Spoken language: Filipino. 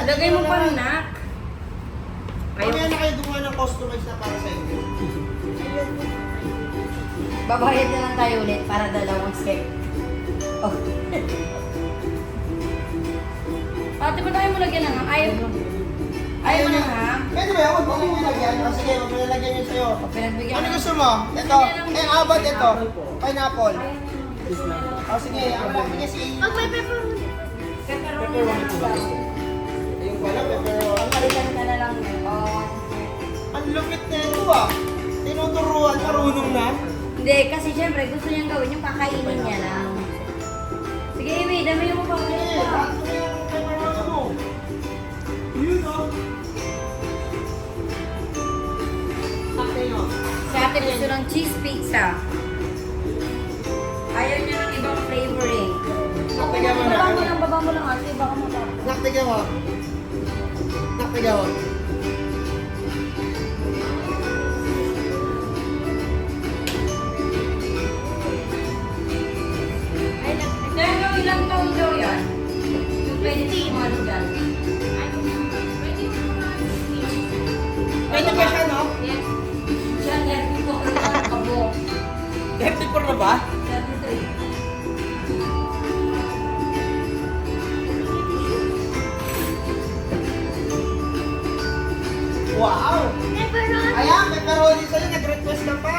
Lagay mo pa rin, nak. Kaya na kayo gumawa ng customize na para sa inyo. Babayad na lang tayo ulit para dalawang step. Oh. Ate, ba't tayo mo lagyan ng ham? Ayaw mo. Ayaw mo ng ham? Pwede ba yun? Huwag mo nilagyan. O sige, huwag mo nilagyan yun sa'yo. Pinagbigyan Ano na- gusto mo? Ito. Abad ito. Pineapple. O sige, ang malaki niya si... Pag may pepperoni. Pepperoni na lang ba? Yung pala, pepperoni. Pagkalitan ka na lang yun. Oh. Ang lupit na ito ah. Tinuturuan, marunong na. Hindi, kasi syempre gusto niyang gawin yung kakainin niya lang. Sige, Amy, dami mo pa ulit Eh, pa. bakit mo yung pepperoni mo? Yun oh. Sakto yun. Si ate gusto ng cheese pizza. Ayaw niya ng ibang flavoring. Naktigan mo na. Baba mo lang ate, baka matapos. Naktigan mo. Naktigan mo. Ay, kaya ilang taon daw yan? Yung pwede tingin dyan. Pwede ba siya, no? Yes. Siya, nervy ko ko yung kabo. 34 na ba? 33. Wow! Pepperoni. Ayan, pepperoni sa'yo. Nag-request ka pa.